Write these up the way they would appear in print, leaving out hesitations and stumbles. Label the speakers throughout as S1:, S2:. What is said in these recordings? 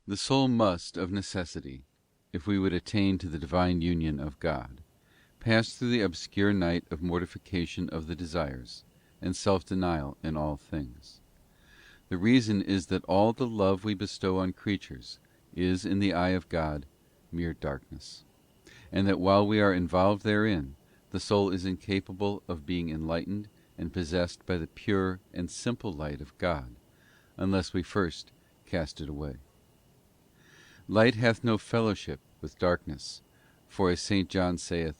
S1: The soul must, of necessity, if we would attain to the divine union of God, pass through the obscure night of mortification of the desires, and self-denial in all things. The reason is that all the love we bestow on creatures is, in the eye of God, mere darkness, and that while we are involved therein, the soul is incapable of being enlightened and possessed by the pure and simple light of God, unless we first cast it away. Light hath no fellowship with darkness, for as St. John saith,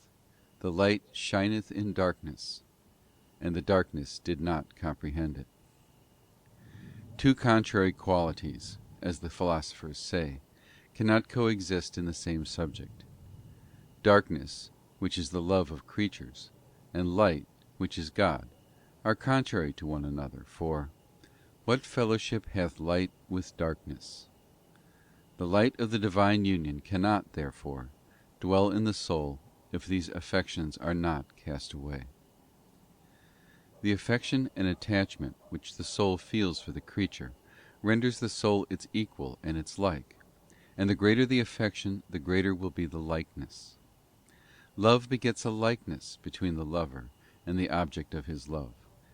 S1: the light shineth in darkness, and the darkness did not comprehend it. Two contrary qualities, as the philosophers say, cannot coexist in the same subject. Darkness, which is the love of creatures, and light, which is God, are contrary to one another, for what fellowship hath light with darkness? The light of the divine union cannot, therefore, dwell in the soul if these affections are not cast away. The affection and attachment which the soul feels for the creature renders the soul its equal and its like, and the greater the affection, the greater will be the likeness. Love begets a likeness between the lover and the object of his love,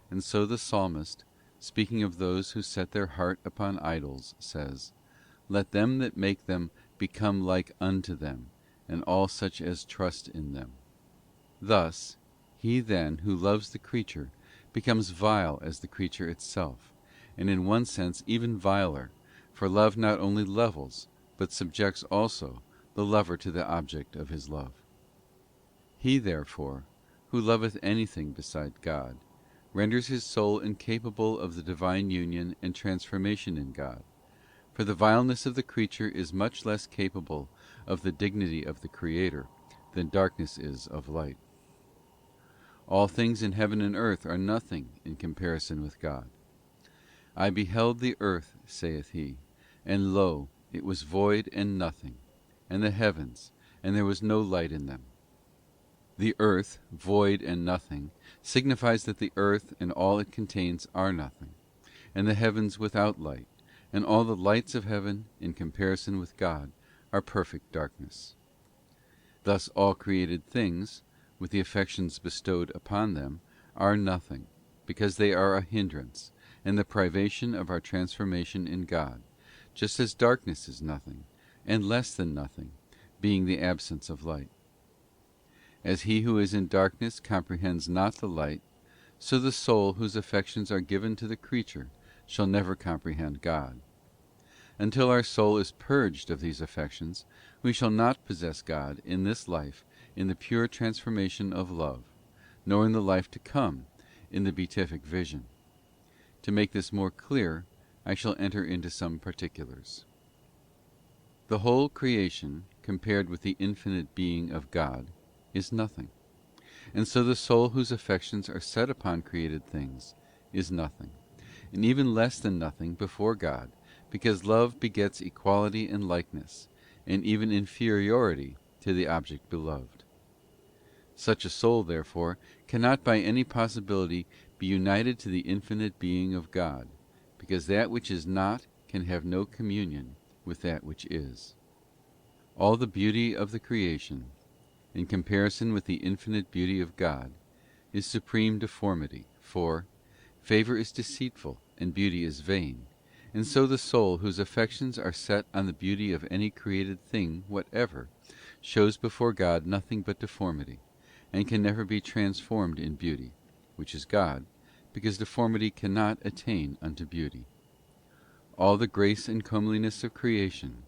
S1: and so the psalmist, speaking of those who set their heart upon idols, says, let them that make them become like unto them, and all such as trust in them. Thus, he then who loves the creature becomes vile as the creature itself, and in one sense even viler, for love not only levels, but subjects also the lover to the object of his love. He, therefore, who loveth anything beside God, renders his soul incapable of the divine union and transformation in God, for the vileness of the creature is much less capable of the dignity of the Creator than darkness is of light. All things in heaven and earth are nothing in comparison with God. I beheld the earth, saith he, and lo, it was void and nothing, and the heavens, and there was no light in them. The earth, void and nothing, signifies that the earth and all it contains are nothing, and the heavens without light, and all the lights of heaven, in comparison with God, are perfect darkness. Thus all created things, with the affections bestowed upon them, are nothing, because they are a hindrance, and the privation of our transformation in God, just as darkness is nothing, and less than nothing, being the absence of light. As he who is in darkness comprehends not the light, so the soul whose affections are given to the creature shall never comprehend God. Until our soul is purged of these affections, we shall not possess God in this life in the pure transformation of love, nor in the life to come in the beatific vision. To make this more clear, I shall enter into some particulars. The whole creation, compared with the infinite being of God, is nothing, and so the soul whose affections are set upon created things is nothing, and even less than nothing before God, because love begets equality and likeness, and even inferiority to the object beloved. Such a soul, therefore, cannot by any possibility be united to the infinite being of God, because that which is not can have no communion with that which is. All the beauty of the creation, in comparison with the infinite beauty of God, is supreme deformity, for favour is deceitful and beauty is vain, and so the soul whose affections are set on the beauty of any created thing whatever shows before God nothing but deformity, and can never be transformed in beauty, which is God, because deformity cannot attain unto beauty. All the grace and comeliness of creation,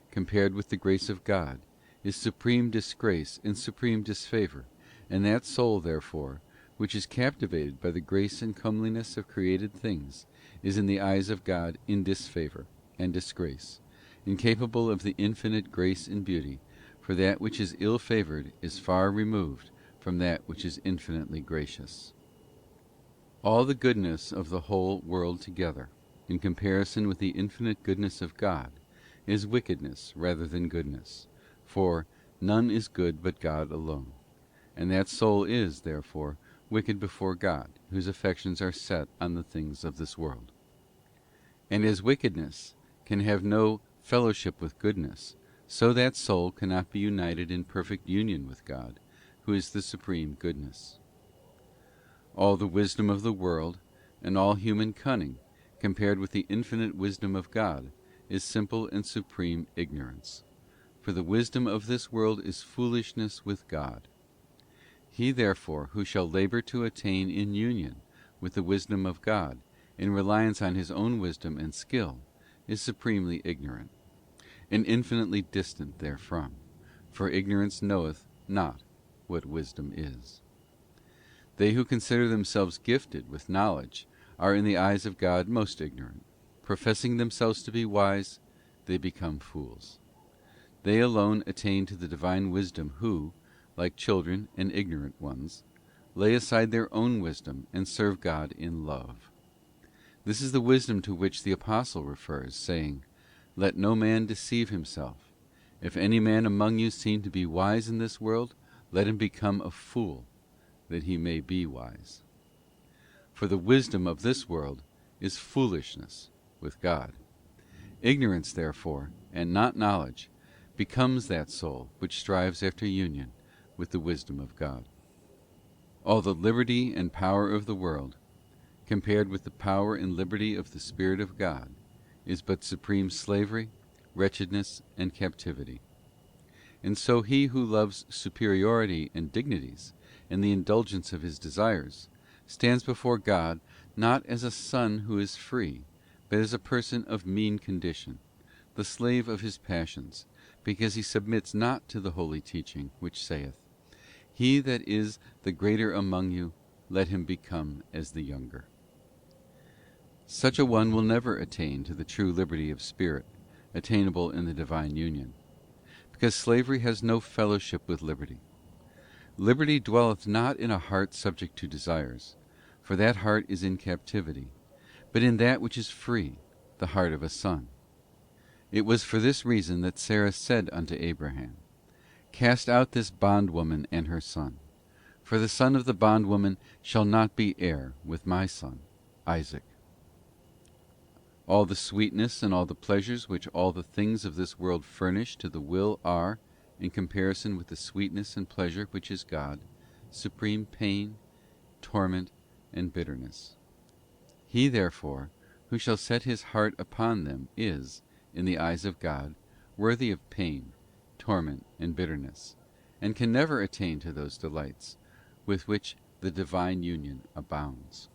S1: compared with the grace of God, is supreme disgrace and supreme disfavour, and that soul, therefore, which is captivated by the grace and comeliness of created things, is in the eyes of God in disfavour and disgrace, incapable of the infinite grace and beauty, for that which is ill-favoured is far removed from that which is infinitely gracious. All the goodness of the whole world together, in comparison with the infinite goodness of God, is wickedness rather than goodness, for none is good but God alone, and that soul is, therefore, wicked before God, whose affections are set on the things of this world. And as wickedness can have no fellowship with goodness, so that soul cannot be united in perfect union with God, who is the supreme goodness. All the wisdom of the world, and all human cunning, compared with the infinite wisdom of God, is simple and supreme ignorance. For the wisdom of this world is foolishness with God. He therefore who shall labour to attain in union with the wisdom of God, in reliance on his own wisdom and skill, is supremely ignorant, and infinitely distant therefrom, for ignorance knoweth not what wisdom is. They who consider themselves gifted with knowledge are in the eyes of God most ignorant. Professing themselves to be wise, they become fools. They alone attain to the divine wisdom who, like children and ignorant ones, lay aside their own wisdom and serve God in love. This is the wisdom to which the Apostle refers, saying, "Let no man deceive himself. If any man among you seem to be wise in this world, let him become a fool, that he may be wise." For the wisdom of this world is foolishness with God. Ignorance, therefore, and not knowledge, becomes that soul which strives after union with the wisdom of God. All the liberty and power of the world, compared with the power and liberty of the Spirit of God, is but supreme slavery, wretchedness, and captivity. And so he who loves superiority and dignities, and the indulgence of his desires, stands before God not as a son who is free, but as a person of mean condition, the slave of his passions, because he submits not to the holy teaching which saith, "He that is the greater among you, let him become as the younger." Such a one will never attain to the true liberty of spirit, attainable in the divine union, because slavery has no fellowship with liberty. Liberty dwelleth not in a heart subject to desires, for that heart is in captivity, but in that which is free, the heart of a son. It was for this reason that Sarah said unto Abraham, "Cast out this bondwoman and her son, for the son of the bondwoman shall not be heir with my son Isaac." All the sweetness and all the pleasures which all the things of this world furnish to the will are, in comparison with the sweetness and pleasure which is God, supreme pain, torment, and bitterness. He, therefore, who shall set his heart upon them is, in the eyes of God, worthy of pain, torment, and bitterness, and can never attain to those delights with which the divine union abounds.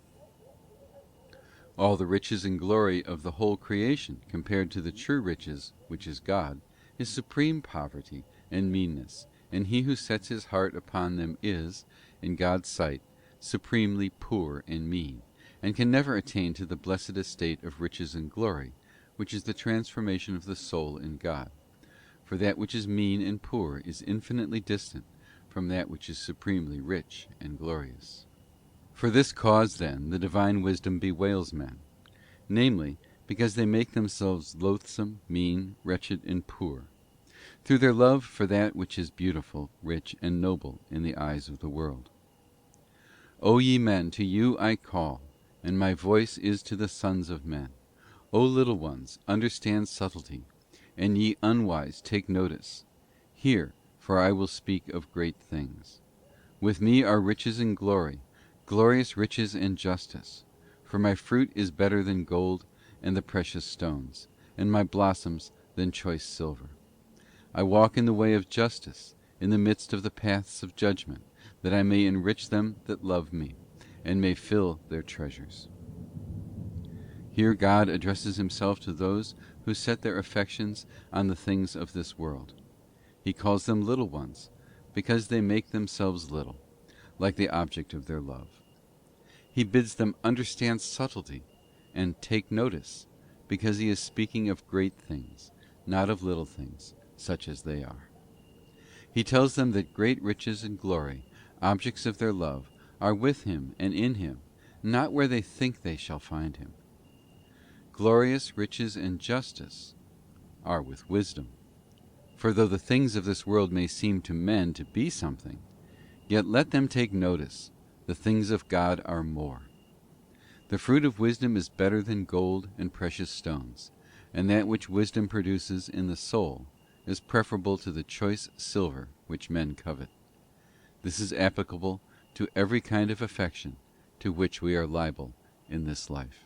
S1: All the riches and glory of the whole creation, compared to the true riches which is God, is supreme poverty and meanness, and he who sets his heart upon them is, in God's sight, supremely poor and mean, and can never attain to the blessed estate of riches and glory, which is the transformation of the soul in God. For that which is mean and poor is infinitely distant from that which is supremely rich and glorious. For this cause, then, the divine wisdom bewails men, namely, because they make themselves loathsome, mean, wretched, and poor, through their love for that which is beautiful, rich, and noble in the eyes of the world. O ye men, to you I call, and my voice is to the sons of men. O little ones, understand subtlety, and ye unwise, take notice. Hear, for I will speak of great things. With me are riches and glory, glorious riches and justice. For my fruit is better than gold and the precious stones, and my blossoms than choice silver. I walk in the way of justice, in the midst of the paths of judgment, that I may enrich them that love me, and may fill their treasures. Here God addresses himself to those who set their affections on the things of this world. He calls them little ones, because they make themselves little, like the object of their love. He bids them understand subtlety and take notice, because he is speaking of great things, not of little things, such as they are. He tells them that great riches and glory, objects of their love, are with him and in him, not where they think they shall find him. Glorious riches and justice are with wisdom. For though the things of this world may seem to men to be something, yet let them take notice, the things of God are more. The fruit of wisdom is better than gold and precious stones, and that which wisdom produces in the soul is preferable to the choice silver which men covet. This is applicable to every kind of affection to which we are liable in this life.